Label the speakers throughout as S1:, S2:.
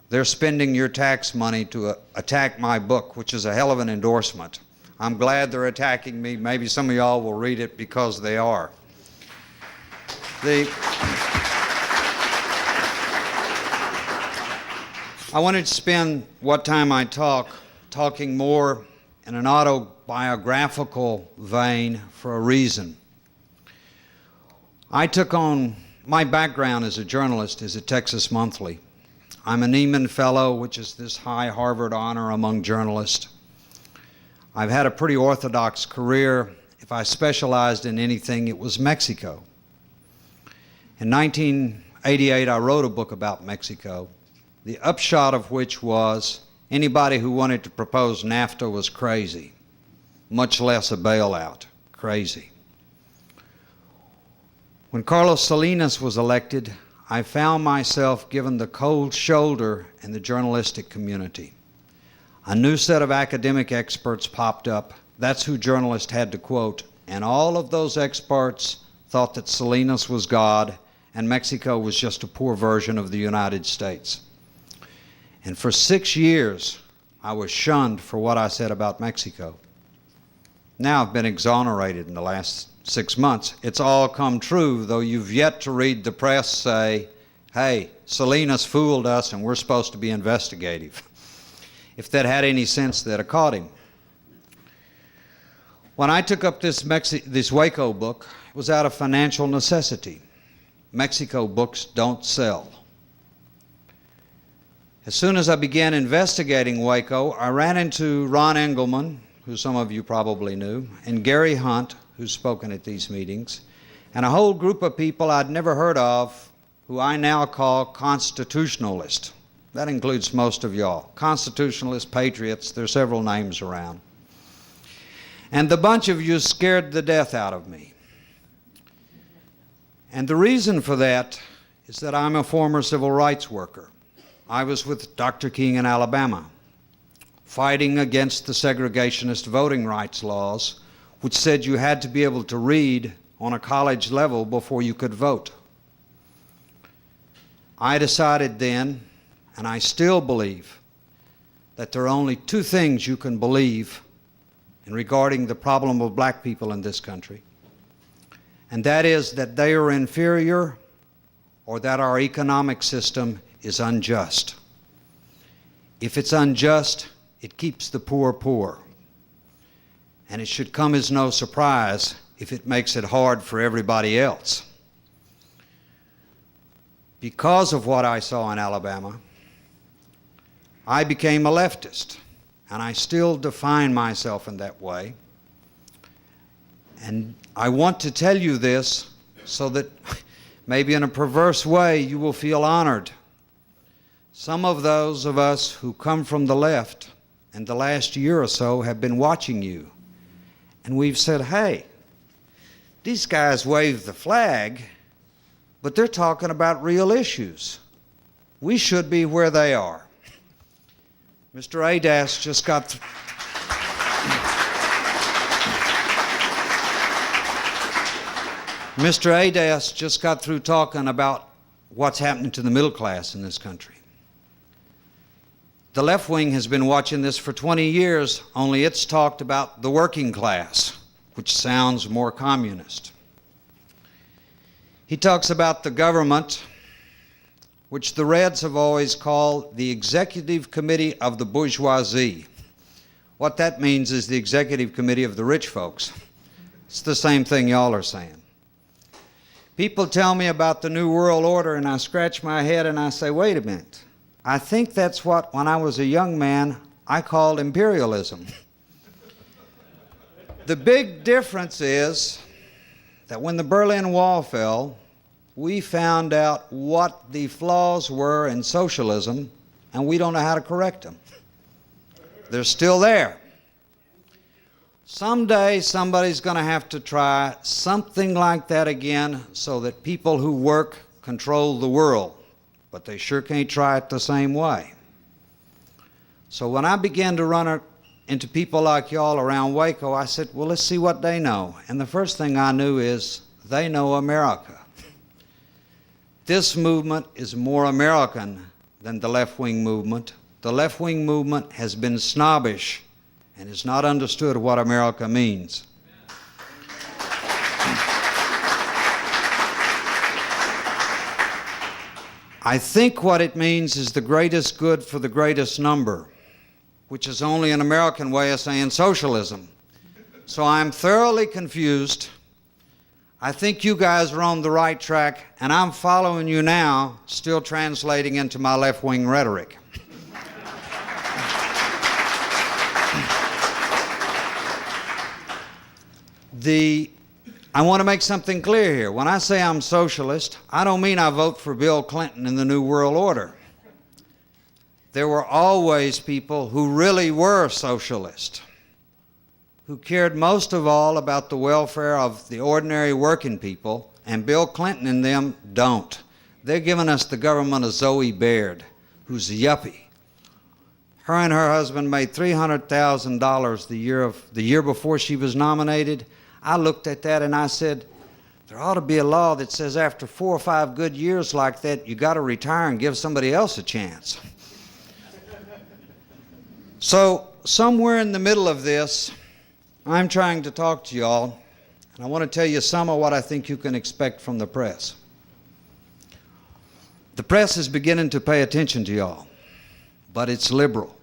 S1: They're spending your tax money to attack my book, which is a hell of an endorsement. I'm glad they're attacking me. Maybe some of y'all will read it because they are. I wanted to spend what time I talking more in an autobiographical vein for a reason. I took on, my background as a journalist is at Texas Monthly. I'm a Nieman Fellow, which is this high Harvard honor among journalists. I've had a pretty orthodox career. If I specialized in anything, it was Mexico. In 1988, I wrote a book about Mexico, the upshot of which was anybody who wanted to propose NAFTA was crazy, much less a bailout. Crazy. When Carlos Salinas was elected, I found myself given the cold shoulder in the journalistic community. A new set of academic experts popped up. That's who journalists had to quote. And all of those experts thought that Salinas was God and Mexico was just a poor version of the United States. And for 6 years, I was shunned for what I said about Mexico. Now I've been exonerated in the last 6 months. It's all come true, though you've yet to read the press say, hey, Salinas fooled us and we're supposed to be investigative. If that had any sense, they'd have caught him. When I took up this Waco book, it was out of financial necessity. Mexico books don't sell. As soon as I began investigating Waco, I ran into Ron Engelman, who some of you probably knew, and Gary Hunt, who's spoken at these meetings, and a whole group of people I'd never heard of who I now call constitutionalists. That includes most of y'all. Constitutionalists, patriots, there's several names around. And the bunch of you scared the death out of me. And the reason for that is that I'm a former civil rights worker. I was with Dr. King in Alabama, fighting against the segregationist voting rights laws, which said you had to be able to read on a college level before you could vote. I decided then, and I still believe, that there are only two things you can believe in regarding the problem of black people in this country. And that is that they are inferior or that our economic system is unjust. If it's unjust, it keeps the poor poor. And it should come as no surprise if it makes it hard for everybody else. Because of what I saw in Alabama, I became a leftist, and I still define myself in that way. And I want to tell you this so that maybe in a perverse way you will feel honored. Some of those of us who come from the left in the last year or so have been watching you. And we've said, hey, these guys wave the flag, but they're talking about real issues. We should be where they are. Mr. Adas just got Mr. Adas just got through talking about what's happening to the middle class in this country. The left wing has been watching this for 20 years, only it's talked about the working class, which sounds more communist. He talks about the government, which the Reds have always called the executive committee of the bourgeoisie. What that means is the executive committee of the rich folks. It's the same thing y'all are saying. People tell me about the New World Order, and I scratch my head and I say, wait a minute. I think that's what, when I was a young man, I called imperialism. The big difference is that when the Berlin Wall fell, we found out what the flaws were in socialism, and we don't know how to correct them. They're still there. Someday somebody's going to have to try something like that again so that people who work control the world, but they sure can't try it the same way. So when I began to run into people like y'all around Waco, I said, well, let's see what they know. And the first thing I knew is they know America. This movement is more American than the left-wing movement. The left-wing movement has been snobbish and has not understood what America means. I think what it means is the greatest good for the greatest number, which is only an American way of saying socialism. So I'm thoroughly confused. I think you guys are on the right track, and I'm following you now, still translating into my left-wing rhetoric. I want to make something clear here. When I say I'm socialist, I don't mean I vote for Bill Clinton in the New World Order. There were always people who really were socialist, who cared most of all about the welfare of the ordinary working people, and Bill Clinton and them don't. They're giving us the government of Zoe Baird, who's a yuppie. Her and her husband made $300,000 the year before she was nominated. I looked at that and I said, there ought to be a law that says after 4 or 5 good years like that, you got to retire and give somebody else a chance. So somewhere in the middle of this, I'm trying to talk to y'all, and I want to tell you some of what I think you can expect from the press. The press is beginning to pay attention to y'all, but it's liberal.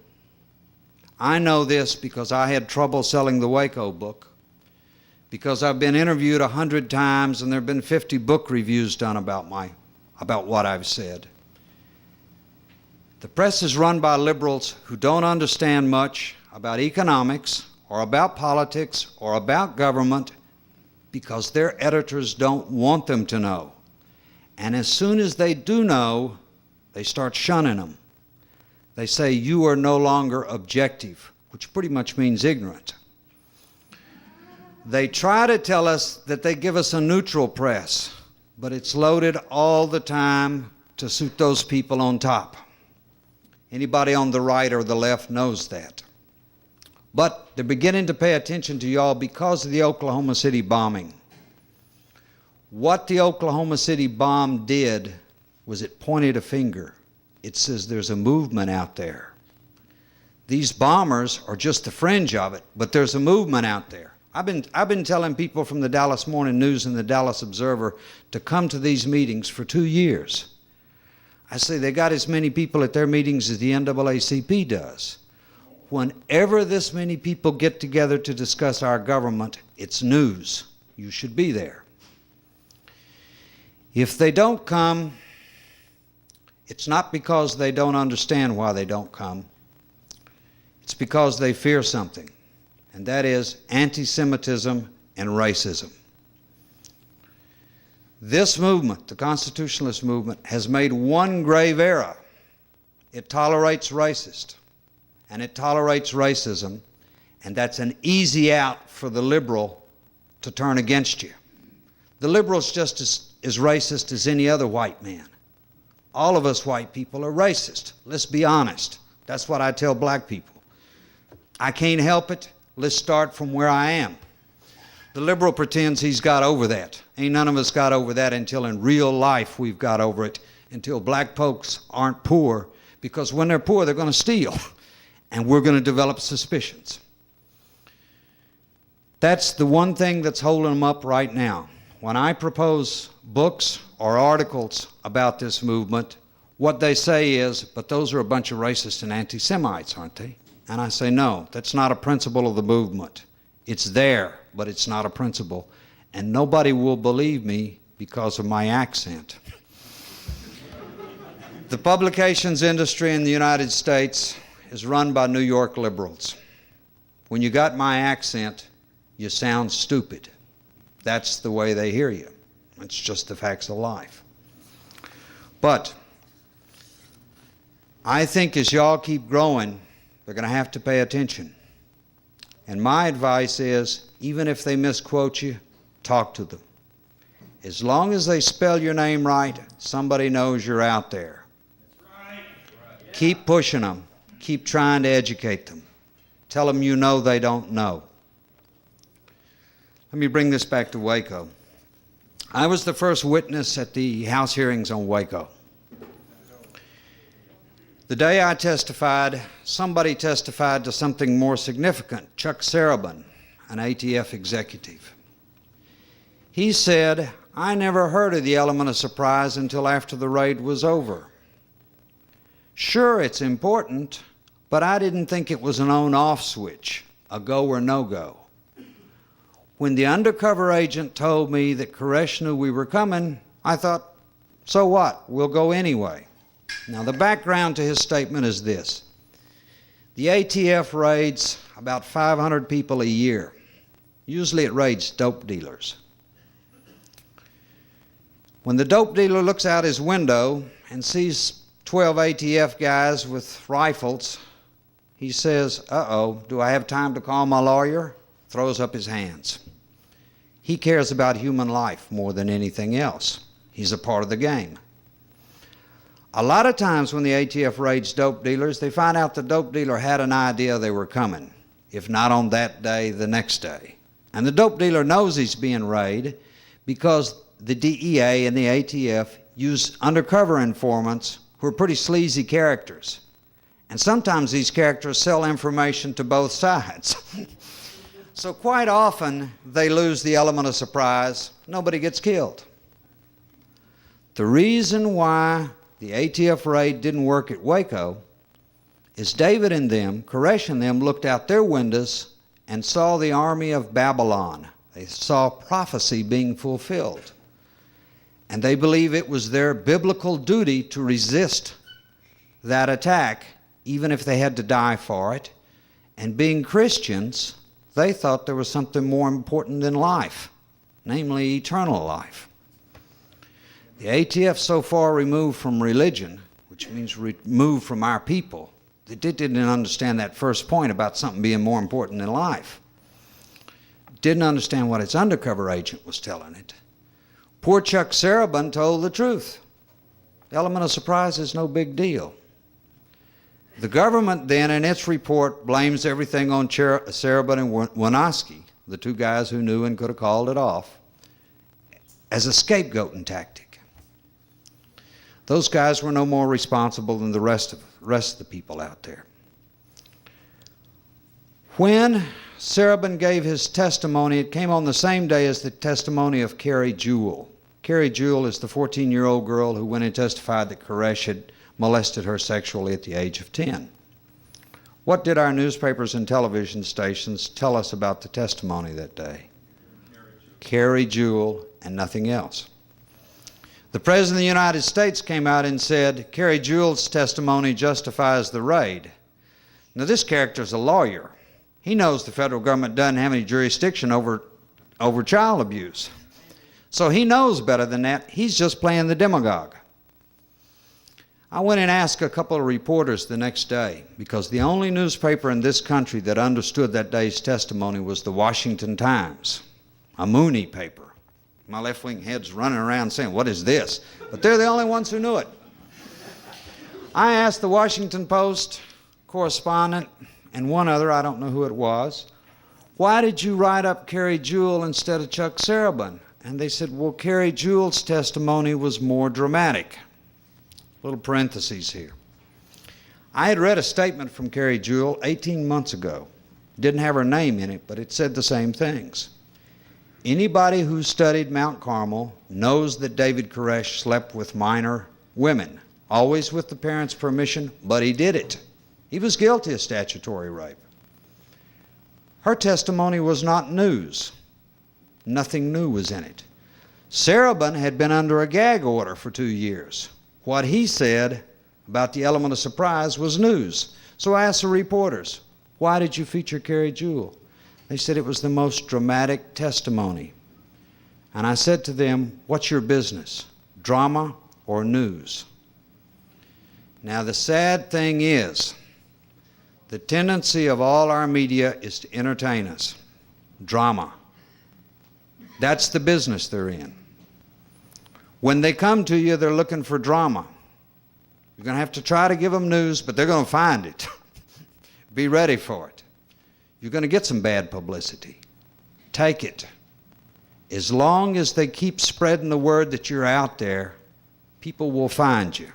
S1: I know this because I had trouble selling the Waco book, because I've been interviewed 100 times and there have been 50 book reviews done about what I've said. The press is run by liberals who don't understand much about economics or about politics or about government because their editors don't want them to know. And as soon as they do know, they start shunning them. They say, you are no longer objective, which pretty much means ignorant. They try to tell us that they give us a neutral press, but it's loaded all the time to suit those people on top. Anybody on the right or the left knows that. But they're beginning to pay attention to y'all because of the Oklahoma City bombing. What the Oklahoma City bomb did was it pointed a finger. It says there's a movement out there. These bombers are just the fringe of it, but there's a movement out there. I've been telling people from the Dallas Morning News and the Dallas Observer to come to these meetings for 2 years. I say they got as many people at their meetings as the NAACP does. Whenever this many people get together to discuss our government, it's news. You should be there. If they don't come, it's not because they don't understand why they don't come. It's because they fear something, and that is anti-Semitism and racism. This movement, the constitutionalist movement, has made one grave error. It tolerates racist, and it tolerates racism, and that's an easy out for the liberal to turn against you. The liberal's just as racist as any other white man. All of us white people are racist. Let's be honest. That's what I tell black people. I can't help it. Let's start from where I am. The liberal pretends he's got over that. Ain't none of us got over that until in real life we've got over it, until black folks aren't poor, because when they're poor, they're going to steal, and we're going to develop suspicions. That's the one thing that's holding them up right now. When I propose books or articles about this movement, what they say is, but those are a bunch of racists and anti-Semites, aren't they? And I say, no, that's not a principle of the movement. It's there, but it's not a principle. And nobody will believe me because of my accent. The publications industry in the United States is run by New York liberals. When you got my accent, you sound stupid. That's the way they hear you. It's just the facts of life. But I think as y'all keep growing, they're going to have to pay attention. And my advice is, even if they misquote you, talk to them. As long as they spell your name right, somebody knows you're out there. That's right. Keep pushing them. Keep trying to educate them. Tell them you know they don't know. Let me bring this back to Waco. I was the first witness at the House hearings on Waco. The day I testified, somebody testified to something more significant, Chuck Sarabin, an ATF executive. He said, "I never heard of the element of surprise until after the raid was over. Sure, it's important, but I didn't think it was an on-off switch, a go or no-go. When the undercover agent told me that Koresh knew we were coming, I thought, so what? We'll go anyway." Now, the background to his statement is this. The ATF raids about 500 people a year. Usually it raids dope dealers. When the dope dealer looks out his window and sees 12 ATF guys with rifles, he says, "Uh-oh, do I have time to call my lawyer?" Throws up his hands. He cares about human life more than anything else. He's a part of the game. A lot of times when the ATF raids dope dealers, they find out the dope dealer had an idea they were coming, if not on that day, the next day. And the dope dealer knows he's being raided because the DEA and the ATF use undercover informants who are pretty sleazy characters. And sometimes these characters sell information to both sides. So quite often, they lose the element of surprise. Nobody gets killed. The reason why the ATF raid didn't work at Waco is David and them, Koresh and them, looked out their windows and saw the army of Babylon. They saw prophecy being fulfilled. And they believe it was their biblical duty to resist that attack, even if they had to die for it. And being Christians, they thought there was something more important than life, namely eternal life. The ATF so far removed from religion, which means removed from our people, they didn't understand that first point about something being more important than life. Didn't understand what its undercover agent was telling it. Poor Chuck Sarabin told the truth. The element of surprise is no big deal. The government then, in its report, blames everything on Sarabin and Winoski, the two guys who knew and could have called it off, as a scapegoating tactic. Those guys were no more responsible than the rest of the people out there. When Sarabin gave his testimony, it came on the same day as the testimony of Carrie Jewell. Carrie Jewell is the 14-year-old girl who went and testified that Koresh had molested her sexually at the age of 10. What did our newspapers and television stations tell us about the testimony that day? Carrie Jewell and nothing else. The President of the United States came out and said, Carrie Jewell's testimony justifies the raid. Now, this character's a lawyer. He knows the federal government doesn't have any jurisdiction over child abuse. So he knows better than that. He's just playing the demagogue. I went and asked a couple of reporters the next day, because the only newspaper in this country that understood that day's testimony was the Washington Times, a Mooney paper. My left-wing head's running around saying, what is this? But they're the only ones who knew it. I asked the Washington Post correspondent and one other, I don't know who it was, why did you write up Carrie Jewell instead of Chuck Sarabin? And they said, well, Carrie Jewell's testimony was more dramatic. Little parentheses here. I had read a statement from Carrie Jewell 18 months ago. Didn't have her name in it, but it said the same things. Anybody who studied Mount Carmel knows that David Koresh slept with minor women, always with the parents' permission, but he did it. He was guilty of statutory rape. Her testimony was not news. Nothing new was in it. Sarabin had been under a gag order for 2 years. What he said about the element of surprise was news. So I asked the reporters, why did you feature Carrie Jewell? They said it was the most dramatic testimony. And I said to them, what's your business, drama or news? Now the sad thing is, the tendency of all our media is to entertain us. Drama. That's the business they're in. When they come to you, they're looking for drama. You're going to have to try to give them news, but they're going to find it. Be ready for it. You're going to get some bad publicity. Take it. As long as they keep spreading the word that you're out there, people will find you.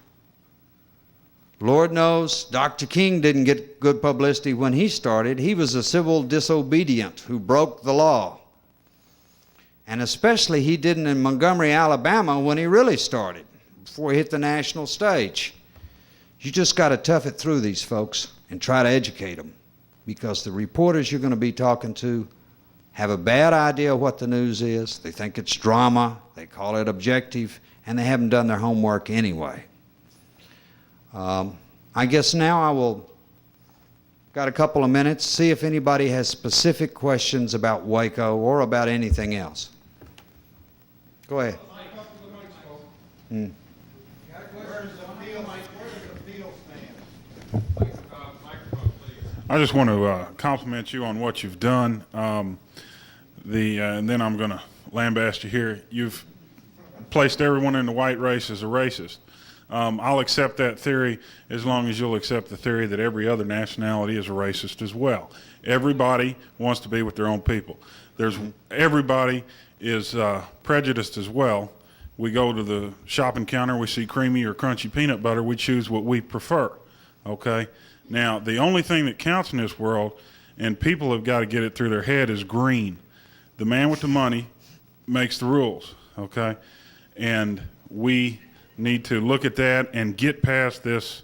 S1: Lord knows Dr. King didn't get good publicity when he started. He was a civil disobedient who broke the law. And especially he didn't in Montgomery, Alabama when he really started, before he hit the national stage. You just got to tough it through these folks and try to educate them, because the reporters you're going to be talking to have a bad idea of what the news is. They think it's drama, they call it objective, and they haven't done their homework anyway. I guess now I will, got a couple of minutes, see if anybody has specific questions about Waco or about anything else. Go ahead.
S2: I just want to compliment you on what you've done. And then I'm going to lambaste you here. You've placed everyone in the white race as a racist. I'll accept that theory as long as you'll accept the theory that every other nationality is a racist as well. Everybody wants to be with their own people. Everybody is prejudiced as well. We go to the shopping counter, we see creamy or crunchy peanut butter, we choose what we prefer, okay? Now, the only thing that counts in this world, and people have got to get it through their head, is green. The man with the money makes the rules, okay? And we need to look at that and get past this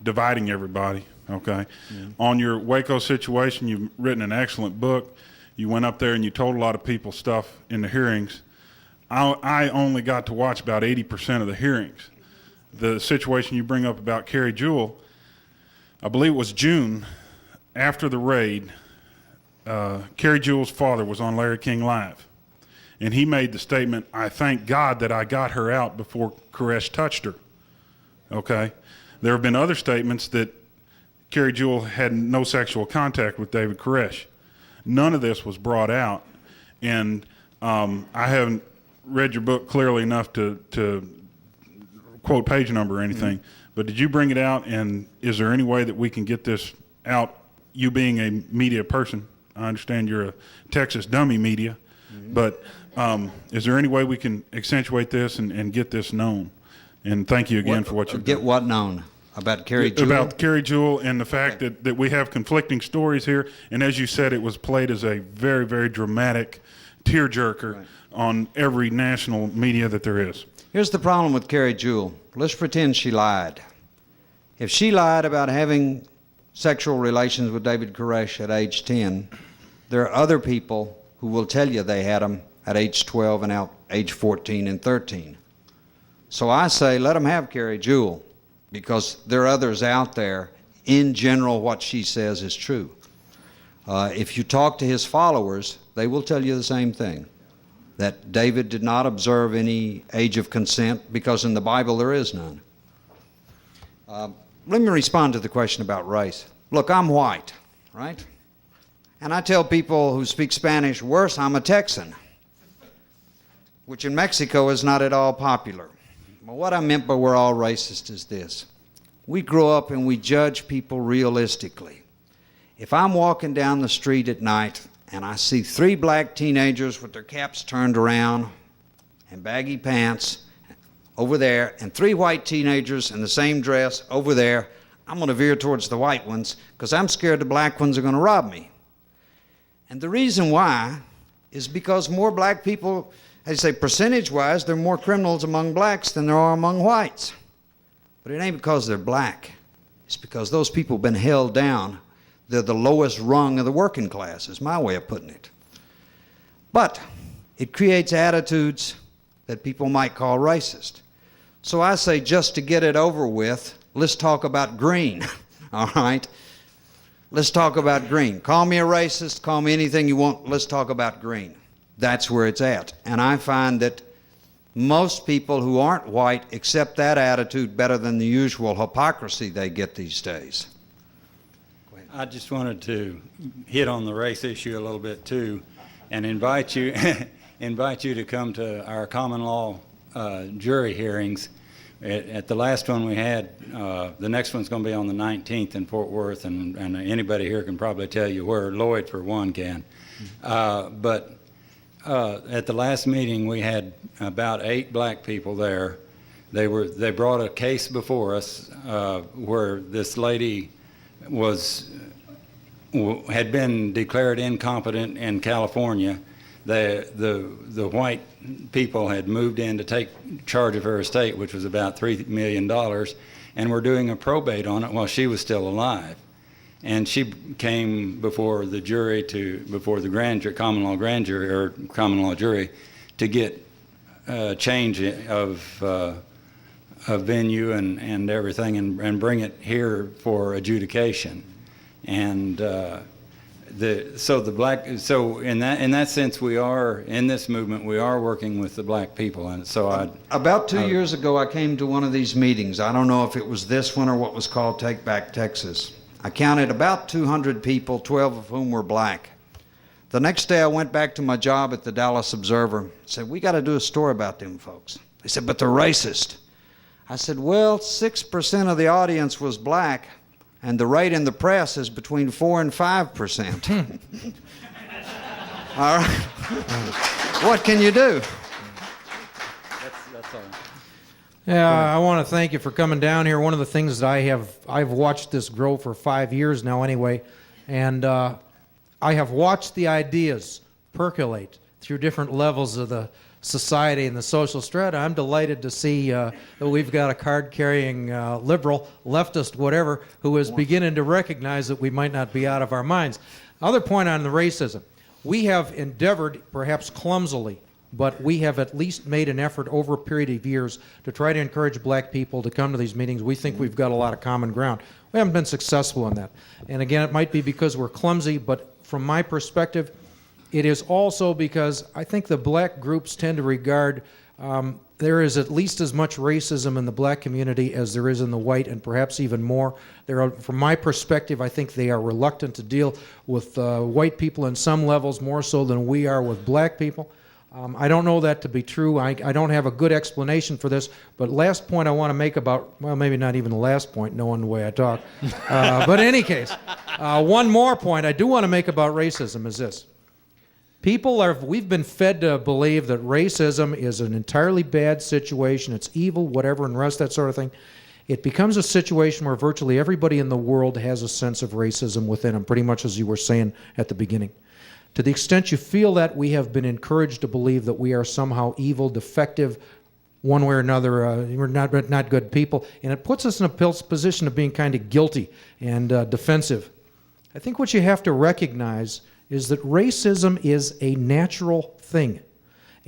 S2: dividing everybody, okay? Yeah. On your Waco situation, you've written an excellent book. You went up there and you told a lot of people stuff in the hearings. I only got to watch about 80% of the hearings. The situation you bring up about Carrie Jewell, I believe it was June, after the raid, Carrie Jewell's father was on Larry King Live. And he made the statement, "I thank God that I got her out before Koresh touched her." Okay? There have been other statements that Carrie Jewell had no sexual contact with David Koresh. None of this was brought out. And I haven't read your book clearly enough to quote page number or anything. But did you bring it out, and is there any way that we can get this out, you being a media person? I understand you're a Texas dummy media, but is there any way we can accentuate this and get this known? And thank you again for what you've done.
S1: Get what known? About Carrie Jewell?
S2: About Carrie Jewell and the fact that we have conflicting stories here, and as you said, it was played as a very, very dramatic tearjerker on every national media that there is.
S1: Here's the problem with Carrie Jewell. Let's pretend she lied. If she lied about having sexual relations with David Koresh at age 10, there are other people who will tell you they had them at age 12 and out age 14 and 13. So I say let them have Carrie Jewell, because there are others out there. In general, what she says is true. If you talk to his followers, they will tell you the same thing, that David did not observe any age of consent, because in the Bible there is none. Let me respond to the question about race. Look, I'm white, right? And I tell people who speak Spanish, worse, I'm a Texan, which in Mexico is not at all popular. But what I meant by we're all racist is this. We grow up and we judge people realistically. If I'm walking down the street at night and I see 3 black teenagers with their caps turned around and baggy pants over there, and 3 white teenagers in the same dress over there, I'm going to veer towards the white ones, because I'm scared the black ones are going to rob me. And the reason why is because more black people, as you say, percentage-wise, there are more criminals among blacks than there are among whites. But it ain't because they're black. It's because those people have been held down. They're the lowest rung of the working class, is my way of putting it. But it creates attitudes that people might call racist. So I say, just to get it over with, let's talk about green, all right? Let's talk about green. Call me a racist, call me anything you want, let's talk about green. That's where it's at. And I find that most people who aren't white accept that attitude better than the usual hypocrisy they get these days.
S3: I just wanted to hit on the race issue a little bit too, and invite you to come to our common law jury hearings. At the last one we had, the next one's going to be on the 19th in Fort Worth, and anybody here can probably tell you where. Lloyd, for one, can. But at the last meeting, we had about 8 black people there They brought a case before us where this lady had been declared incompetent in California. The white people had moved in to take charge of her estate, which was about $3 million, and were doing a probate on it while she was still alive. And she came before the jury before the grand jury, common law grand jury or common law jury, to get change of venue and everything, and bring it here for adjudication. And so in that sense, we are in this movement. We are working with the black people, and so
S1: about 2 years ago, I came to one of these meetings. I don't know if it was this one or what was called Take Back Texas. I counted about 200 people, 12 of whom were black. The next day, I went back to my job at the Dallas Observer. Said, we got to do a story about them folks. They said, but they're racist. I said, well, 6% of the audience was black, and the rate in the press is between 4 and 5%. All right. What can you do?
S3: that's all.
S4: Yeah, I want to thank you for coming down here. One of the things that I've watched this grow for 5 years now anyway, and I have watched the ideas percolate through different levels of the society and the social strata. I'm delighted to see that we've got a card-carrying liberal, leftist, whatever, who is beginning to recognize that we might not be out of our minds. Other point on the racism. We have endeavored, perhaps clumsily, but we have at least made an effort over a period of years to try to encourage black people to come to these meetings. We think we've got a lot of common ground. We haven't been successful in that. And again, it might be because we're clumsy, but from my perspective, it is also because I think the black groups tend to regard there is at least as much racism in the black community as there is in the white, and perhaps even more. From my perspective, I think they are reluctant to deal with white people in some levels more so than we are with black people. I don't know that to be true. I don't have a good explanation for this, but last point I want to make about, well, maybe not even the last point, knowing the way I talk. But in any case, one more point I do want to make about racism is this. We've been fed to believe that racism is an entirely bad situation, it's evil, whatever, and the rest, that sort of thing. It becomes a situation where virtually everybody in the world has a sense of racism within them, pretty much as you were saying at the beginning. To the extent you feel that, we have been encouraged to believe that we are somehow evil, defective, one way or another, we're not good people, and it puts us in a position of being kind of guilty and defensive. I think what you have to recognize is that racism is a natural thing.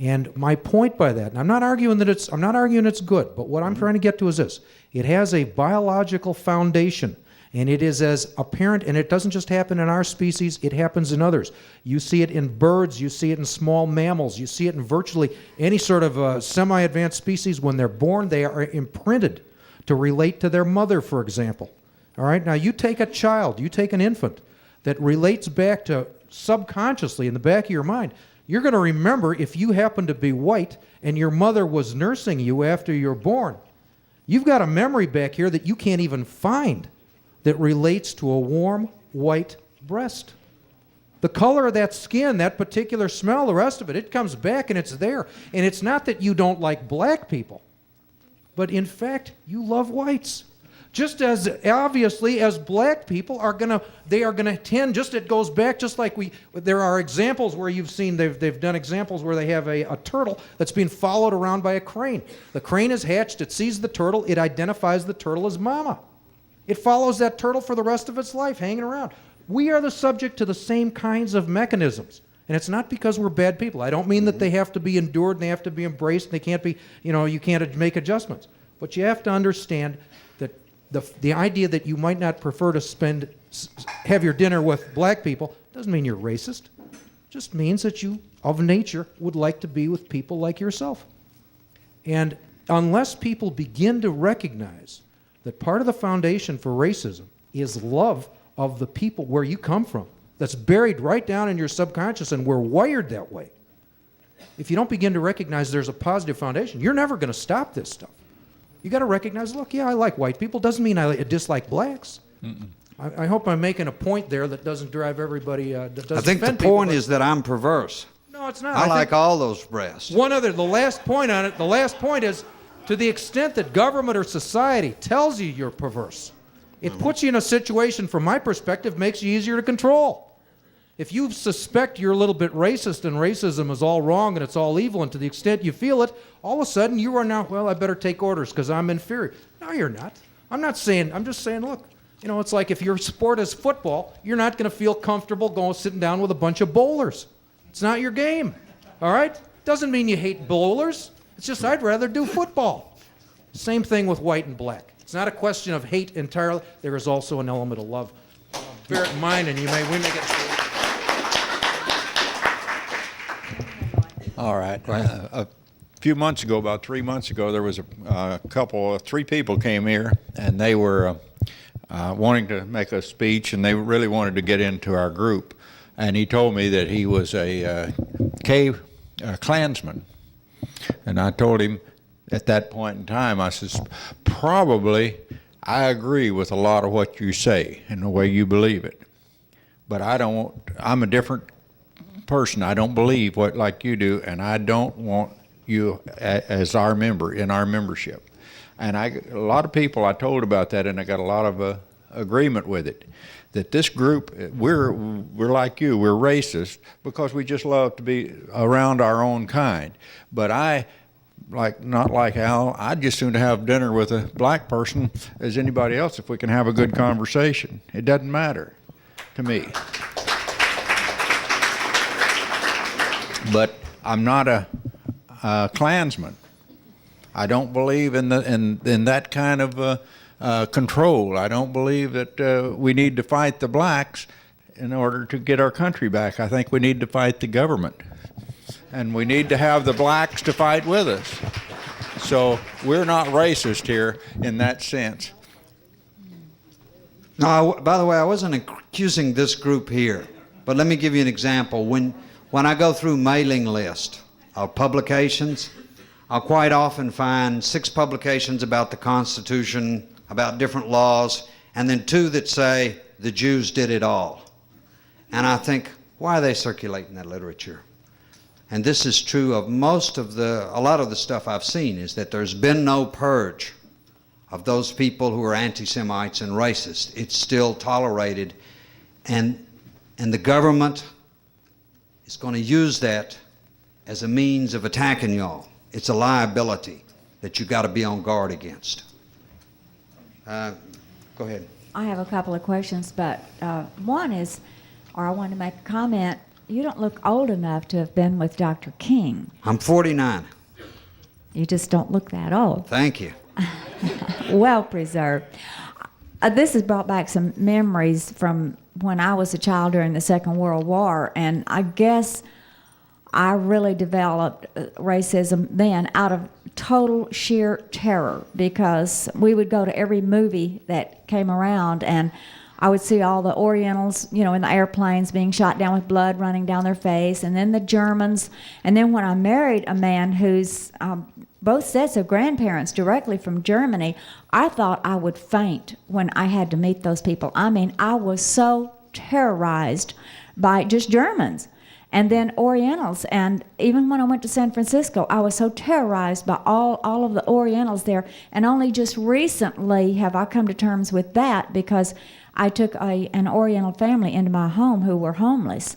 S4: And my point by that, and I'm not arguing it's good, but what I'm trying to get to is this. It has a biological foundation, and it is as apparent, and it doesn't just happen in our species, it happens in others. You see it in birds, you see it in small mammals, you see it in virtually any sort of semi-advanced species. When they're born, they are imprinted to relate to their mother, for example. All right, now you take a child, you take an infant that relates back to subconsciously in the back of your mind, you're going to remember if you happen to be white and your mother was nursing you after you're born. You've got a memory back here that you can't even find that relates to a warm white breast. The color of that skin, that particular smell, the rest of it, it comes back and it's there. And it's not that you don't like black people, but in fact, you love whites. Just as obviously as black people are gonna tend, just it goes back, just like there are examples where you've seen, they've done examples where they have a turtle that's being followed around by a crane. The crane is hatched, it sees the turtle, it identifies the turtle as mama. It follows that turtle for the rest of its life, hanging around. We are the subject to the same kinds of mechanisms. And it's not because we're bad people. I don't mean that they have to be endured and they have to be embraced and they can't be, you can't make adjustments. But you have to understand that the idea that you might not prefer to have your dinner with black people doesn't mean you're racist. It just means that you, of nature, would like to be with people like yourself. And unless people begin to recognize that part of the foundation for racism is love of the people where you come from, that's buried right down in your subconscious, and we're wired that way. If you don't begin to recognize there's a positive foundation, you're never going to stop this stuff. You got to recognize, look, yeah, I like white people. Doesn't mean I dislike blacks. I hope I'm making a point there that doesn't drive everybody. That doesn't
S1: I think the
S4: offend people,
S1: point is that I'm perverse.
S4: No, it's not.
S1: I like all those breasts.
S4: The last point on it. The last point is, To the extent that government or society tells you you're perverse, it puts you in a situation, from my perspective, makes you easier to control. If you suspect you're a little bit racist and racism is all wrong and it's all evil, and to the extent you feel it, all of a sudden you are now, well, I better take orders because I'm inferior. No, you're not. I'm just saying, look, it's like if your sport is football, you're not going to feel comfortable going sitting down with a bunch of bowlers. It's not your game, all right? Doesn't mean you hate bowlers. It's just I'd rather do football. Same thing with white and black. It's not a question of hate entirely. There is also an element of love. Bear it in mind, and we may get.
S5: All right. A few months ago, about 3 months ago, there was three people came here, and they were wanting to make a speech, and they really wanted to get into our group. And he told me that he was a Klansman. And I told him at that point in time, I says, probably I agree with a lot of what you say and the way you believe it. But I'm a different person. I don't believe like you do, and I don't want you as our member in our membership. And a lot of people I told about that, and I got a lot of agreement with it. That this group, we're like you, we're racist because we just love to be around our own kind. But not like Al, I'd just soon have dinner with a black person as anybody else if we can have a good conversation. It doesn't matter to me. But I'm not a Klansman. I don't believe in that kind of control. I don't believe that we need to fight the blacks in order to get our country back. I think we need to fight the government. And we need to have the blacks to fight with us. So we're not racist here in that sense.
S1: No, by the way, I wasn't accusing this group here, but let me give you an example. When I go through mailing list of publications, I'll quite often find 6 publications about the Constitution, about different laws, and then 2 that say the Jews did it all. And I think, why are they circulating that literature? And this is true of a lot of the stuff I've seen, is that there's been no purge of those people who are anti-Semites and racist. It's still tolerated, and the government is going to use that as a means of attacking y'all. It's a liability that you got to be on guard against. Go ahead.
S6: I have a couple of questions, but one is, I want to make a comment. You don't look old enough to have been with Dr. King.
S1: I'm 49.
S6: You just don't look that old.
S1: Thank you.
S6: Well preserved. This has brought back some memories from when I was a child during the Second World War, and I guess I really developed racism then out of total sheer terror, because we would go to every movie that came around, and I would see all the Orientals, in the airplanes being shot down with blood running down their face, and then the Germans. And then when I married a man who's both sets of grandparents directly from Germany, I thought I would faint when I had to meet those people. I mean, I was so terrorized by just Germans. And then Orientals, and even when I went to San Francisco, I was so terrorized by all of the Orientals there. And only just recently have I come to terms with that, because I took an Oriental family into my home who were homeless.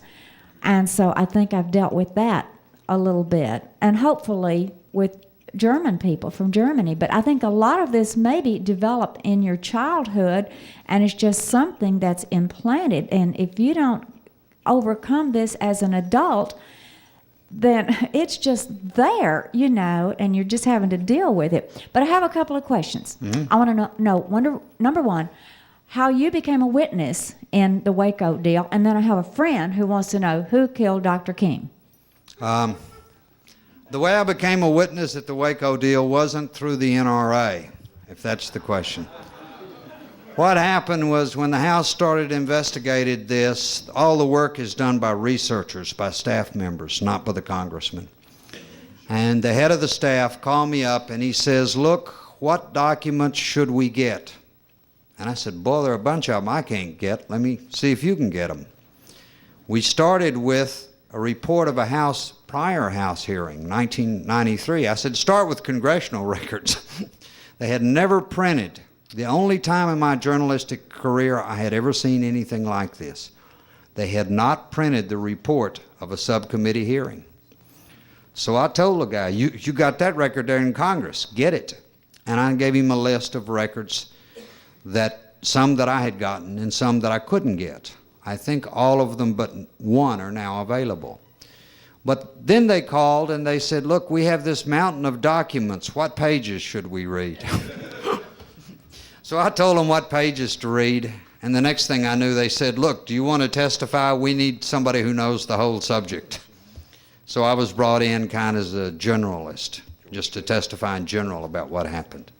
S6: And so I think I've dealt with that a little bit, and hopefully with German people from Germany. But I think a lot of this maybe developed in your childhood, and it's just something that's implanted. And if you don't overcome this as an adult, then it's just there, and you're just having to deal with it. But I have a couple of questions. Mm-hmm. I want to know, number one, how you became a witness in the Waco deal, and then I have a friend who wants to know who killed Dr. King.
S1: The way I became a witness at the Waco deal wasn't through the NRA, if that's the question. What happened was, when the House started investigating this, all the work is done by researchers, by staff members, not by the congressman. And the head of the staff called me up and he says, look, what documents should we get? And I said, boy, there are a bunch of them I can't get. Let me see if you can get them. We started with a report of a House prior House hearing, 1993. I said, start with congressional records. They had never printed. The only time in my journalistic career I had ever seen anything like this. They had not printed the report of a subcommittee hearing. So I told the guy, you got that record there in Congress, get it. And I gave him a list of records, some that I had gotten and some that I couldn't get. I think all of them but one are now available. But then they called and they said, look, we have this mountain of documents. What pages should we read? So I told them what pages to read. And the next thing I knew, they said, look, do you want to testify? We need somebody who knows the whole subject. So I was brought in kind of as a generalist, just to testify in general about what happened.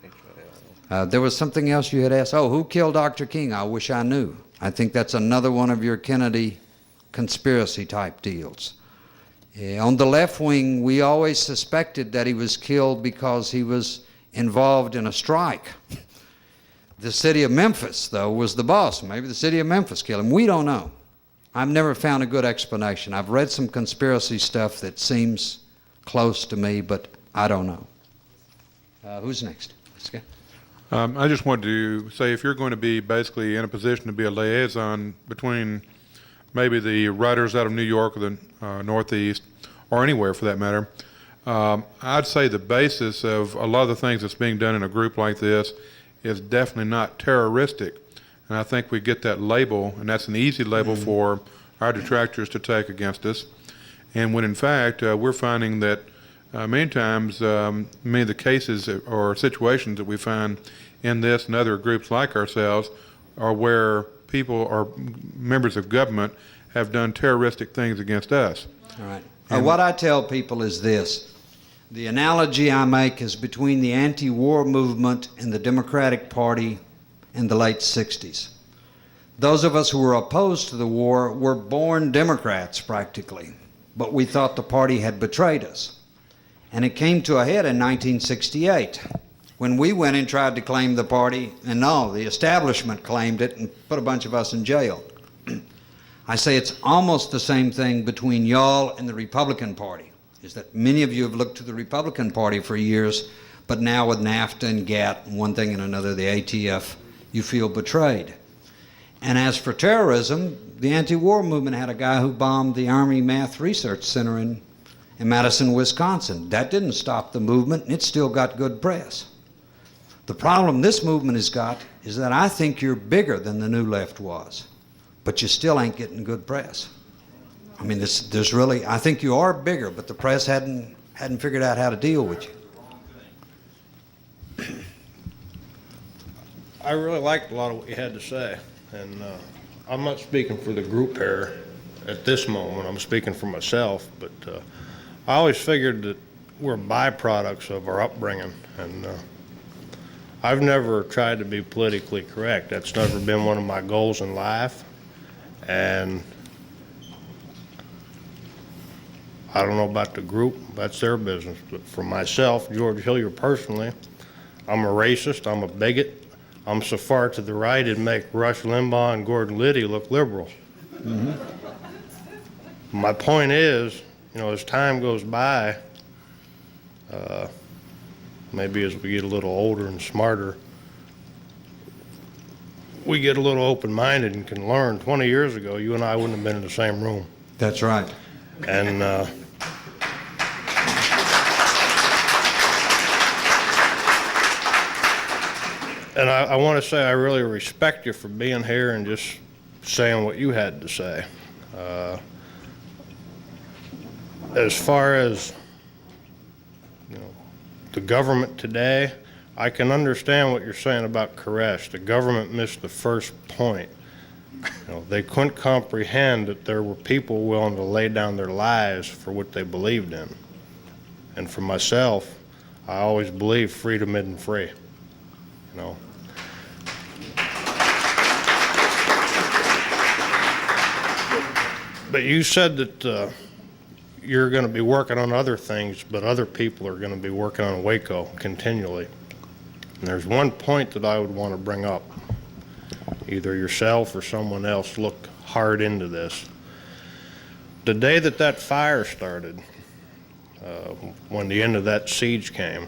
S1: There was something else you had asked. Oh, who killed Dr. King? I wish I knew. I think that's another one of your Kennedy conspiracy type deals. On the left wing, we always suspected that he was killed because he was involved in a strike. The city of Memphis, though, was the boss. Maybe the city of Memphis killed him. We don't know. I've never found a good explanation. I've read some conspiracy stuff that seems close to me, but I don't know. Who's next? Let's go.
S7: I just wanted to say, if you're going to be basically in a position to be a liaison between maybe the writers out of New York or the Northeast, or anywhere for that matter, I'd say the basis of a lot of the things that's being done in a group like this is definitely not terroristic. And I think we get that label, and that's an easy label for our detractors to take against us. And when in fact, we're finding that many times, many of the cases or situations that we find in this and other groups like ourselves are where people or members of government have done terroristic things against us.
S1: All right. What I tell people is this. The analogy I make is between the anti-war movement and the Democratic Party in the late 60s. Those of us who were opposed to the war were born Democrats practically, but we thought the party had betrayed us. And it came to a head in 1968 when we went and tried to claim the party, and no, the establishment claimed it and put a bunch of us in jail. I say it's almost the same thing between y'all and the Republican Party, is that many of you have looked to the Republican Party for years, but now with NAFTA and GATT and one thing and another, the ATF, you feel betrayed. And as for terrorism, the anti-war movement had a guy who bombed the Army Math Research Center in Madison, Wisconsin. That didn't stop the movement, and it still got good press. The problem this movement has got is that I think you're bigger than the New Left was, but you still ain't getting good press. I mean, there's really, I think you are bigger, but the press hadn't figured out how to deal with you.
S8: I really liked a lot of what you had to say, and I'm not speaking for the group here at this moment. I'm speaking for myself, but I always figured that we're byproducts of our upbringing, and I've never tried to be politically correct. That's never been one of my goals in life, and I don't know about the group, that's their business, but for myself, George Hillier personally, I'm a racist, I'm a bigot, I'm so far to the right it'd make Rush Limbaugh and Gordon Liddy look liberal. My point is, you know, as time goes by, maybe as we get a little older and smarter, we get a little open-minded and can learn. 20 years ago, you and I wouldn't have been in the same room.
S1: That's right.
S8: And I want to say I really respect you for being here and just saying what you had to say. As far as, you know, the government today, I can understand what you're saying about Koresh. The government missed the first point. You know, they couldn't comprehend that there were people willing to lay down their lives for what they believed in. And for myself, I always believe freedom isn't free. You know. But you said that you're going to be working on other things, but other people are going to be working on Waco continually. And there's one point that I would want to bring up. Either yourself or someone else look hard into this. The day that that fire started, when the end of that siege came.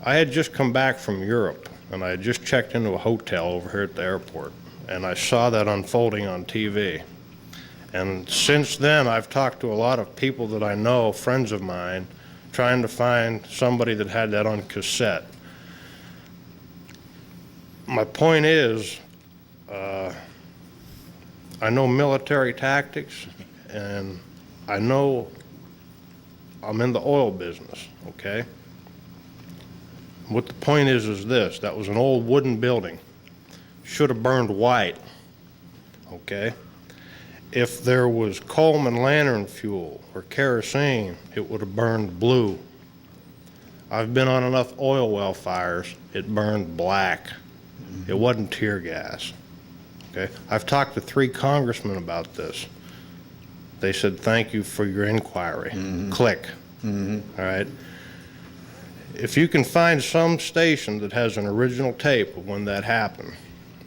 S8: I had just come back from Europe, and I had just checked into a hotel over here at the airport, and I saw that unfolding on TV. And since then, I've talked to a lot of people that I know, friends of mine, trying to find somebody that had that on cassette. My point is, I know military tactics, and I know I'm in the oil business, okay? What the point is this: that was an old wooden building. Should have burned white, okay? If there was Coleman lantern fuel or kerosene, it would have burned blue. I've been on enough oil well fires, it burned black. It wasn't tear gas, okay? I've talked to 3 congressmen about this. They said, thank you for your inquiry. Click, all right? If you can find some station that has an original tape of when that happened,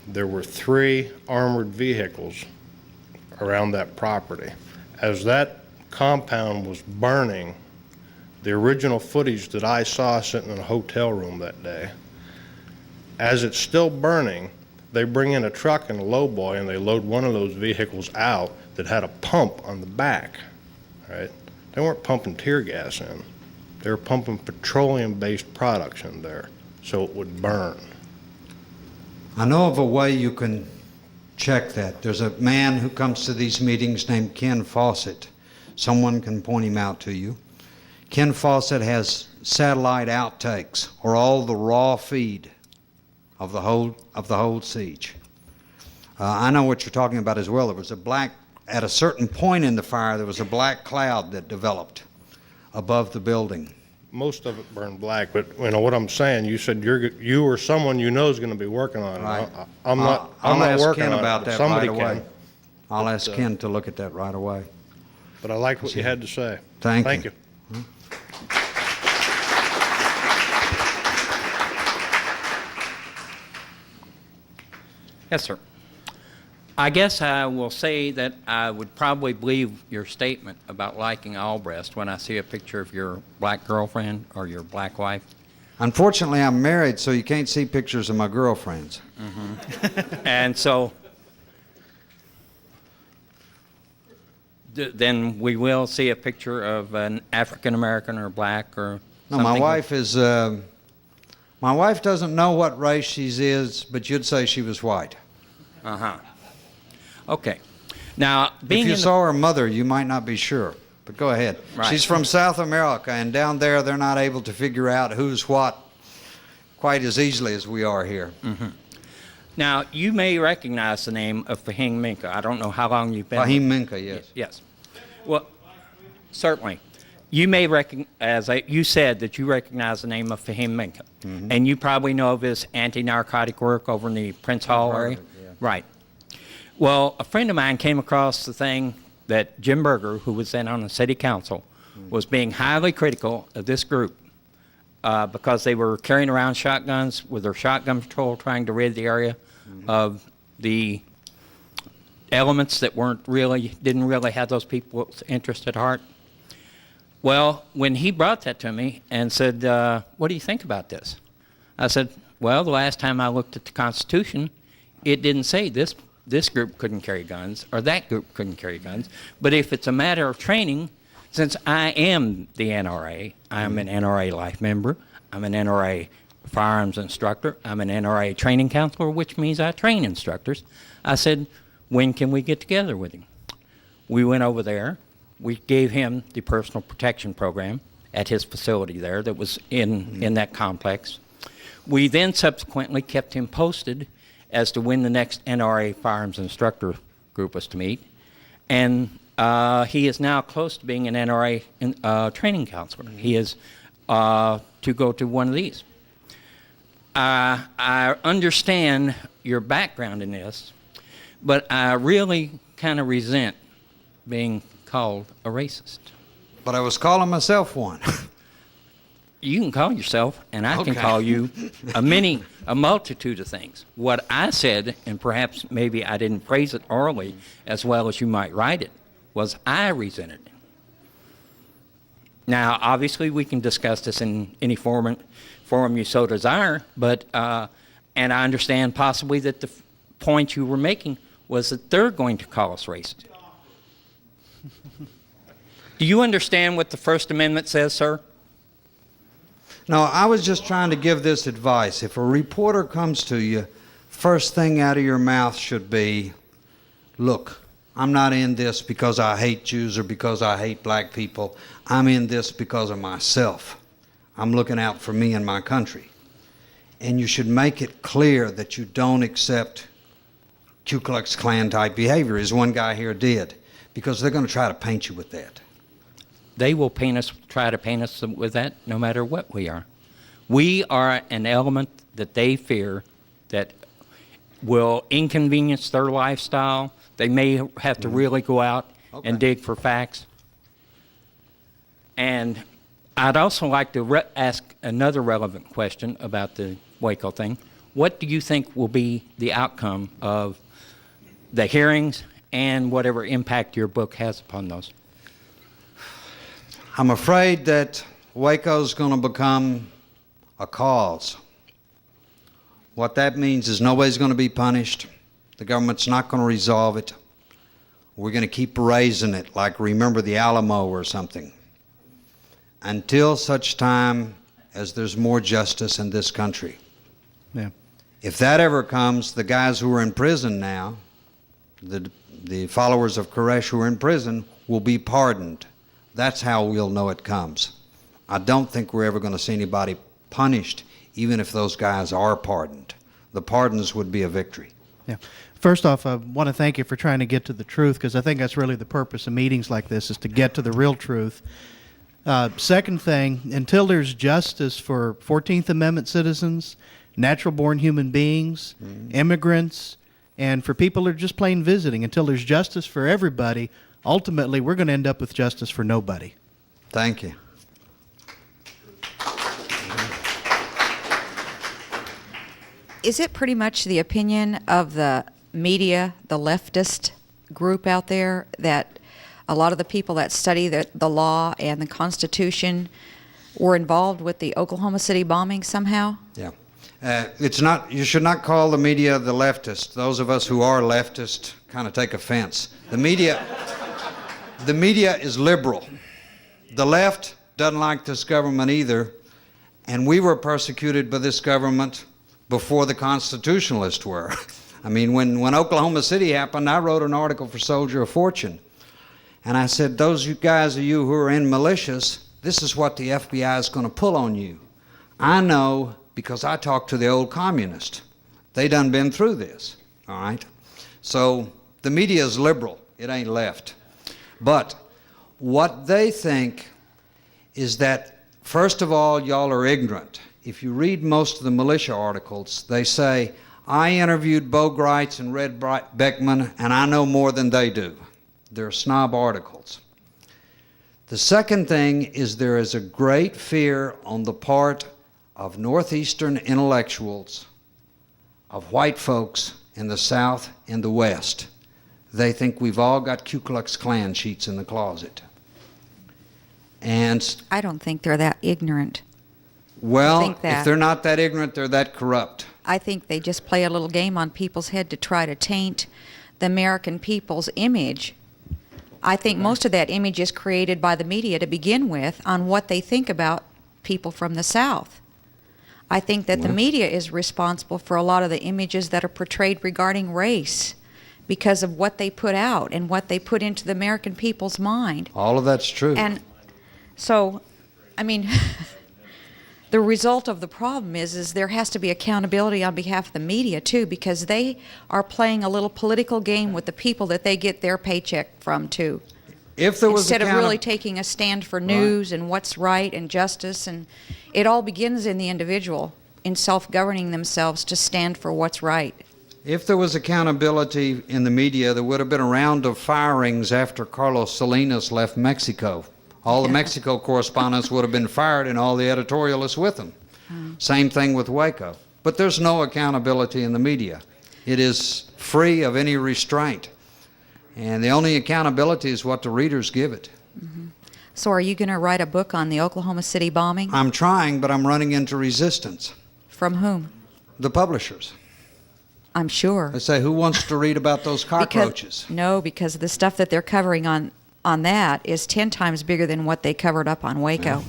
S8: there were 3 armored vehicles around that property. As that compound was burning, the original footage that I saw sitting in a hotel room that day, as it's still burning, they bring in a truck and a lowboy and they load one of those vehicles out that had a pump on the back, right? They weren't pumping tear gas in. They were pumping petroleum-based products in there so it would burn.
S1: I know of a way you can check that. There's a man who comes to these meetings named Ken Fawcett. Someone can point him out to you. Ken Fawcett has satellite outtakes or all the raw feed of the whole siege. I know what you're talking about as well. There was at a certain point in the fire, there was a black cloud that developed above the building.
S8: Most of it burned black, but you know what I'm saying. You said you or someone you know is going to be working on it.
S1: Right.
S8: I'm not
S1: I'll ask
S8: working
S1: Ken
S8: on
S1: about
S8: it.
S1: that
S8: Somebody
S1: right away.
S8: can.
S1: I'll ask Ken to look at that right away.
S8: But I like what you had to say.
S1: Thank you.
S8: you.
S9: Yes, sir. I guess I will say that I would probably believe your statement about liking Albrecht when I see a picture of your black girlfriend or your black wife.
S1: Unfortunately, I'm married, so you can't see pictures of my girlfriends.
S9: And so then we will see a picture of an African American or black or
S1: No,
S9: something.
S1: my wife is. My wife doesn't know what race she is, but you'd say she was white.
S9: Uh-huh. Okay. Now, being
S1: If you
S9: in the
S1: saw her mother, you might not be sure. But go ahead.
S9: Right.
S1: She's from South America, and down there they're not able to figure out who's what quite as easily as we are here.
S9: Now, you may recognize the name of Fahim Minka. I don't know how long you've been.
S1: Fahim Minka, yes.
S9: Yes. Well, certainly. You may recognize, you said that you recognize the name of Fahim Minka. And you probably know of his anti-narcotic work over in the Prince Hall area. Right. Well, a friend of mine came across the thing that Jim Berger, who was then on the city council, was being highly critical of this group because they were carrying around shotguns with their shotgun patrol trying to rid the area of the elements that didn't really have those people's interest at heart. Well, when he brought that to me and said, what do you think about this? I said, well, the last time I looked at the Constitution, it didn't say this group couldn't carry guns or that group couldn't carry guns. But if it's a matter of training, since I am the NRA, I'm an NRA life member, I'm an NRA firearms instructor, I'm an NRA training counselor, which means I train instructors. I said, when can we get together with him? We went over there. We gave him the personal protection program at his facility there that was in that complex. We then subsequently kept him posted as to when the next NRA firearms instructor group was to meet. And he is now close to being an NRA training counselor. He is to go to one of these. I understand your background in this, but I really kind of resent being called a racist.
S1: But I was calling myself one.
S9: You can call yourself, and I can
S1: Okay.
S9: call you a multitude of things. What I said, and perhaps maybe I didn't phrase it orally as well as you might write it, was I resented Now, obviously, we can discuss this in any forum you so desire, but, and I understand possibly that the point you were making was that they're going to call us racist. Do you understand what the First Amendment says, sir?
S1: No, I was just trying to give this advice. If a reporter comes to you, first thing out of your mouth should be, look, I'm not in this because I hate Jews or because I hate black people. I'm in this because of myself. I'm looking out for me and my country. And you should make it clear that you don't accept Ku Klux Klan type behavior, as one guy here did, because they're going to try to paint you with that.
S9: They will try to paint us with that no matter what we are. We are an element that they fear that will inconvenience their lifestyle. They may have to really go out and dig for facts. And I'd also like to ask another relevant question about the Waco thing. What do you think will be the outcome of the hearings and whatever impact your book has upon those?
S1: I'm afraid that Waco's going to become a cause. What that means is nobody's going to be punished. The government's not going to resolve it. We're going to keep raising it, like remember the Alamo or something, until such time as there's more justice in this country.
S10: Yeah.
S1: If that ever comes, the guys who are in prison now, the followers of Koresh who are in prison, will be pardoned. That's how we'll know it comes. I don't think we're ever going to see anybody punished, even if those guys are pardoned. The pardons would be a victory.
S10: Yeah. First off, I want to thank you for trying to get to the truth, because I think that's really the purpose of meetings like this, is to get to the real truth. Second thing, until there's justice for 14th Amendment citizens, natural-born human beings, immigrants, and for people who are just plain visiting, until there's justice for everybody, ultimately we're going to end up with justice for nobody.
S1: Thank you.
S11: Is it pretty much the opinion of the media, the leftist group out there, that a lot of the people that study the law and the Constitution were involved with the Oklahoma City bombing somehow?
S1: Yeah. It's not. You should not call the media the leftist. Those of us who are leftist kind of take offense. The media is liberal. The left doesn't like this government either, and we were persecuted by this government before the Constitutionalists were. I mean, when Oklahoma City happened, I wrote an article for Soldier of Fortune, and I said, those you guys of you who are in militias, this is what the FBI is going to pull on you. I know because I talked to the old communists. They done been through this, all right? So the media is liberal. It ain't left. But what they think is that, first of all, y'all are ignorant. If you read most of the militia articles, they say, I interviewed Bo Gritz and Red Beckman, and I know more than they do. They're snob articles. The second thing is there is a great fear on the part of Northeastern intellectuals, of white folks in the South and the West. They think we've all got Ku Klux Klan sheets in the closet. And
S11: I don't think they're that ignorant.
S1: well, if they're not that ignorant, they're that corrupt.
S11: I think they just play a little game on people's head to try to taint the American people's image. I think most of that image is created by the media to begin with on what they think about people from the South. I think that the media is responsible for a lot of the images that are portrayed regarding race because of what they put out and what they put into the American people's mind.
S1: All of that's true.
S11: And so, I mean, the result of the problem is there has to be accountability on behalf of the media too, because they are playing a little political game with the people that they get their paycheck from too.
S1: If there was
S11: Instead of really taking a stand for news and what's right and justice, and it all begins in the individual, in self-governing themselves to stand for what's right.
S1: If there was accountability in the media, there would have been a round of firings after Carlos Salinas left Mexico. All the Mexico correspondents would have been fired and all the editorialists with them. Same thing with Waco. But there's no accountability in the media. It is free of any restraint. And the only accountability is what the readers give it.
S11: So are you going to write a book on the Oklahoma City bombing?
S1: I'm trying, but I'm running into resistance.
S11: From whom?
S1: The publishers.
S11: I'm sure.
S1: They say, who wants to read about those cockroaches?
S11: Because the stuff that they're covering on that is 10 times bigger than what they covered up on Waco.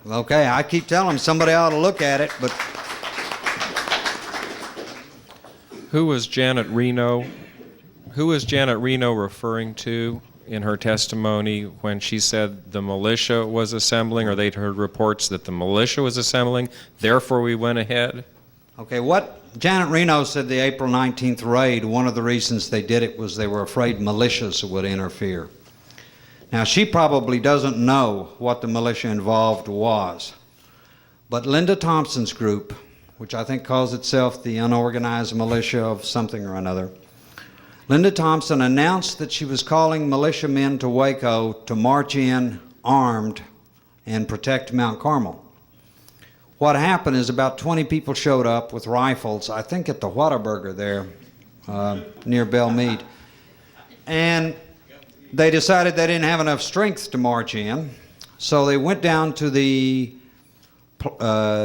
S1: Okay, I keep telling them somebody ought to look at it, but
S12: Who was Janet Reno referring to in her testimony when she said the militia was assembling, or they'd heard reports that the militia was assembling, therefore we went ahead?
S1: okay, what Janet Reno said the April 19th raid, one of the reasons they did it was they were afraid militias would interfere. Now, she probably doesn't know what the militia involved was, but Linda Thompson's group, which I think calls itself the Unorganized Militia of something or another, Linda Thompson announced that she was calling militiamen to Waco to march in armed and protect Mount Carmel. What happened is about 20 people showed up with rifles, I think at the Whataburger there near Belle Meade, and they decided they didn't have enough strength to march in, so they went down to the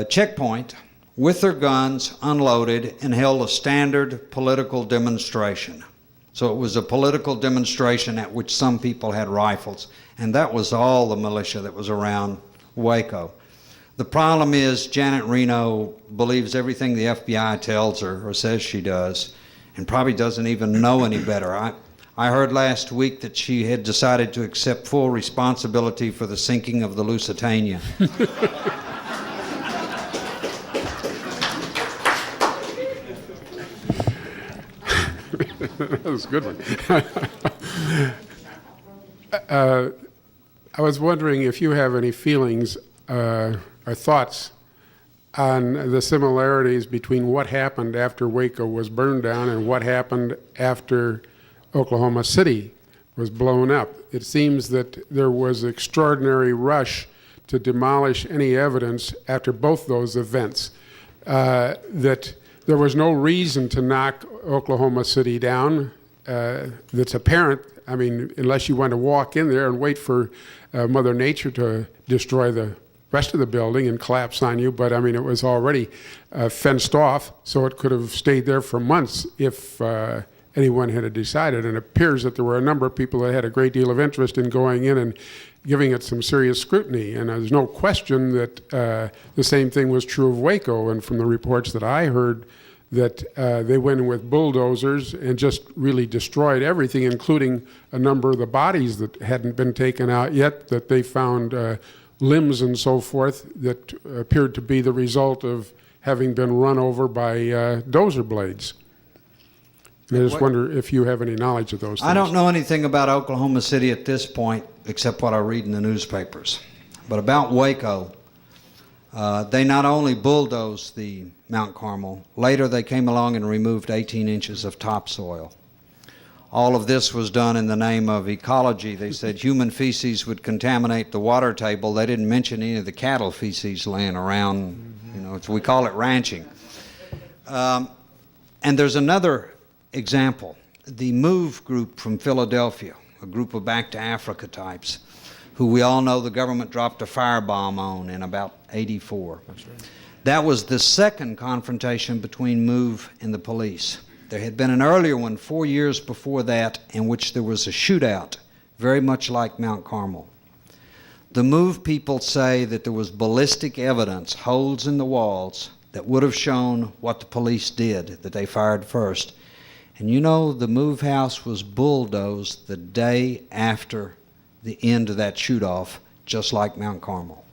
S1: checkpoint with their guns unloaded and held a standard political demonstration. So it was a political demonstration at which some people had rifles, and that was all the militia that was around Waco. The problem is Janet Reno believes everything the FBI tells her or says she does, and probably doesn't even know any better. I heard last week that she had decided to accept full responsibility for the sinking of the Lusitania.
S13: That was a good one. I was wondering if you have any feelings or thoughts on the similarities between what happened after Waco was burned down and what happened after Oklahoma City was blown up. It seems that there was an extraordinary rush to demolish any evidence after both those events, that there was no reason to knock Oklahoma City down. That's apparent. I mean, unless you want to walk in there and wait for Mother Nature to destroy the rest of the building and collapse on you. But I mean, it was already fenced off, so it could have stayed there for months if anyone had decided. And it appears that there were a number of people that had a great deal of interest in going in and giving it some serious scrutiny. And there's no question that the same thing was true of Waco. And from the reports that I heard, that they went in with bulldozers and just really destroyed everything, including a number of the bodies that hadn't been taken out yet, that they found limbs and so forth that appeared to be the result of having been run over by dozer blades. And I just wonder if you have any knowledge of those things.
S1: I don't know anything about Oklahoma City at this point except what I read in the newspapers. But about Waco, they not only bulldozed the Mount Carmel, later they came along and removed 18 inches of topsoil. All of this was done in the name of ecology. They said human feces would contaminate the water table. They didn't mention any of the cattle feces laying around. You know, we call it ranching. And there's another example. The MOVE group from Philadelphia, a group of Back to Africa types, who we all know the government dropped a firebomb on in about '84. That's right. That was the second confrontation between MOVE and the police. There had been an earlier one 4 years before that in which there was a shootout, very much like Mount Carmel. The MOVE people say that there was ballistic evidence, holes in the walls, that would have shown what the police did, that they fired first. And you know, the MOVE house was bulldozed the day after the end of that shoot-off, just like Mount Carmel.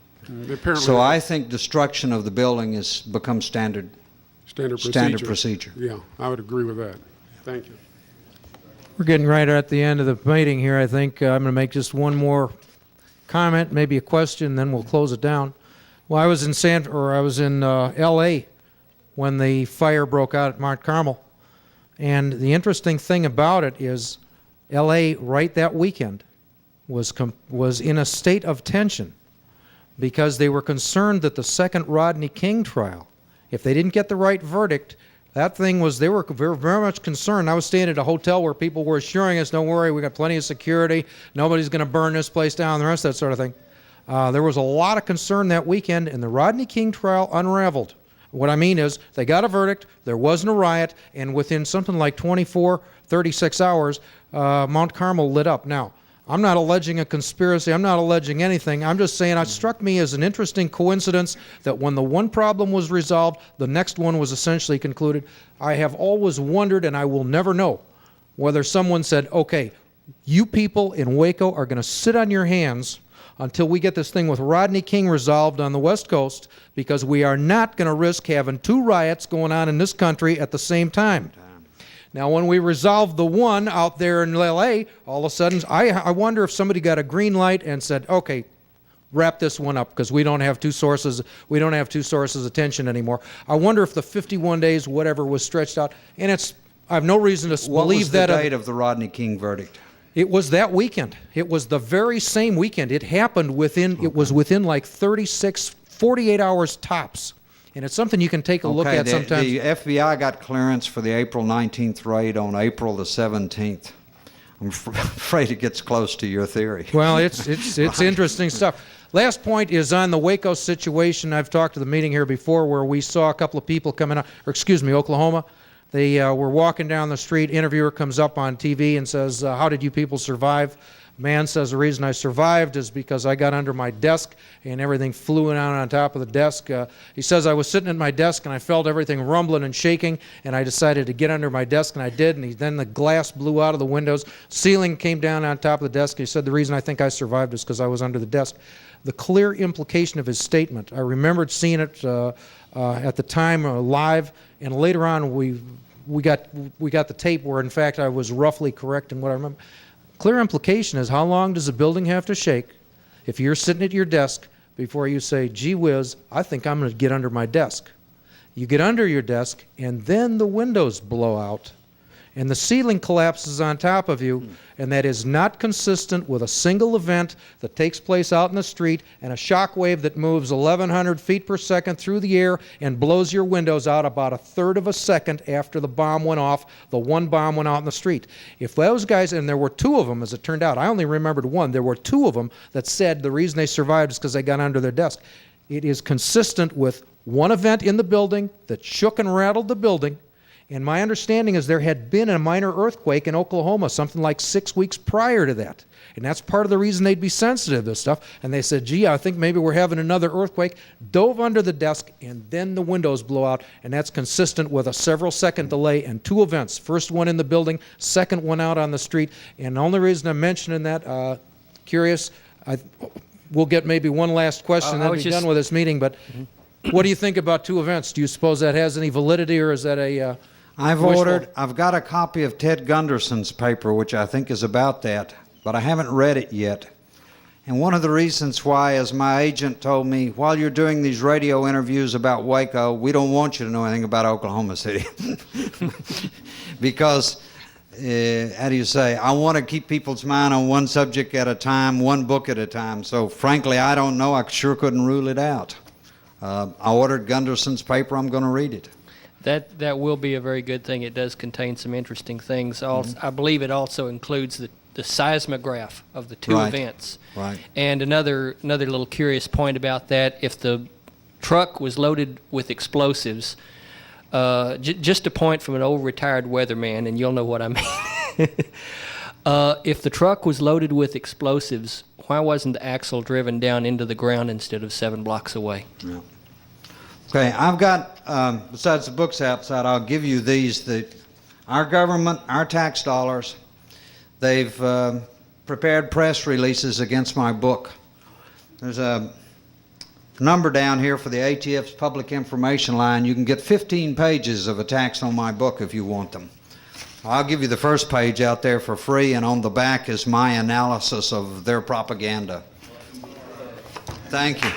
S1: So I think destruction of the building has become standard procedure.
S13: Yeah, I would agree with that. Thank you.
S4: We're getting right at the end of the meeting here. I think I'm going to make just one more comment, maybe a question, then we'll close it down. Well, I was in L.A. when the fire broke out at Mount Carmel, and the interesting thing about it is L.A. right that weekend was in a state of tension because they were concerned that the second Rodney King trial, if they didn't get the right verdict, That thing was, they were very, very much concerned. I was staying at a hotel where people were assuring us, don't worry, we got plenty of security, nobody's going to burn this place down, the rest of that sort of thing. There was a lot of concern that weekend, and the Rodney King trial unraveled. What I mean is, they got a verdict, there wasn't a riot, and within something like 24, 36 hours, Mount Carmel lit up. Now, I'm not alleging a conspiracy, I'm not alleging anything, I'm just saying it struck me as an interesting coincidence that when the one problem was resolved, the next one was essentially concluded. I have always wondered, and I will never know, whether someone said, okay, you people in Waco are going to sit on your hands until we get this thing with Rodney King resolved on the West Coast, because we are not going to risk having 2 riots going on in this country at the same time. Now, when we resolved the one out there in L.A., all of a sudden, I wonder if somebody got a green light and said, okay, wrap this one up, because we don't have two sources of tension anymore. I wonder if the 51 days, whatever, was stretched out, and I have no reason to
S1: What
S4: believe
S1: was the
S4: that.
S1: date of the Rodney King verdict?
S4: It was that weekend. It was the very same weekend. It happened it was within like 48 hours tops. And it's something you can take a look at sometimes.
S1: The FBI got clearance for the April 19th raid on April the 17th. I'm afraid it gets close to your theory.
S4: Well, it's interesting stuff. Last point is on the Waco situation. I've talked to the meeting here before where we saw a couple of people coming out, Oklahoma. They were walking down the street. Interviewer comes up on TV and says, how did you people survive? Man says, the reason I survived is because I got under my desk and everything flew down on top of the desk. He says, I was sitting at my desk and I felt everything rumbling and shaking, and I decided to get under my desk, and I did, and then the glass blew out of the windows, ceiling came down on top of the desk. He said, the reason I think I survived is because I was under the desk. The clear implication of his statement, I remembered seeing it at the time live, and later on we got the tape where, in fact, I was roughly correct in what I remember. Clear implication is, how long does a building have to shake if you're sitting at your desk before you say, gee whiz, I think I'm going to get under my desk. You get under your desk, and then the windows blow out, and the ceiling collapses on top of you, and that is not consistent with a single event that takes place out in the street and a shock wave that moves 1,100 feet per second through the air and blows your windows out about 1/3 of a second after the bomb went off. The one bomb went out in the street. If those guys, and there were 2 of them as it turned out, I only remembered one, there were 2 of them that said the reason they survived is because they got under their desk. It is consistent with one event in the building that shook and rattled the building. And my understanding is there had been a minor earthquake in Oklahoma, something like 6 weeks prior to that. And that's part of the reason they'd be sensitive to this stuff. And they said, gee, I think maybe we're having another earthquake. Dove under the desk, and then the windows blow out. And that's consistent with a several-second delay and 2 events. First one in the building, second one out on the street. And the only reason I'm mentioning that, curious, we'll get maybe one last question, then we'll be done with this meeting. But what do you think about 2 events? Do you suppose that has any validity, or is that a...
S1: I've got a copy of Ted Gunderson's paper, which I think is about that, but I haven't read it yet. And one of the reasons why, as my agent told me, while you're doing these radio interviews about Waco, we don't want you to know anything about Oklahoma City. Because, how do you say, I want to keep people's mind on one subject at a time, one book at a time. So frankly, I don't know. I sure couldn't rule it out. I ordered Gunderson's paper. I'm going to read it.
S14: That will be a very good thing. It does contain some interesting things. Also, I believe it also includes the seismograph of the 2 events.
S1: Right.
S14: And another little curious point about that, if the truck was loaded with explosives, just a point from an old retired weatherman, and you'll know what I mean. If the truck was loaded with explosives, why wasn't the axle driven down into the ground instead of 7 blocks away?
S1: Yeah. Okay, I've got, besides the books outside, I'll give you these. Our government, our tax dollars, they've prepared press releases against my book. There's a number down here for the ATF's public information line. You can get 15 pages of attacks on my book if you want them. I'll give you the first page out there for free, and on the back is my analysis of their propaganda. Thank you.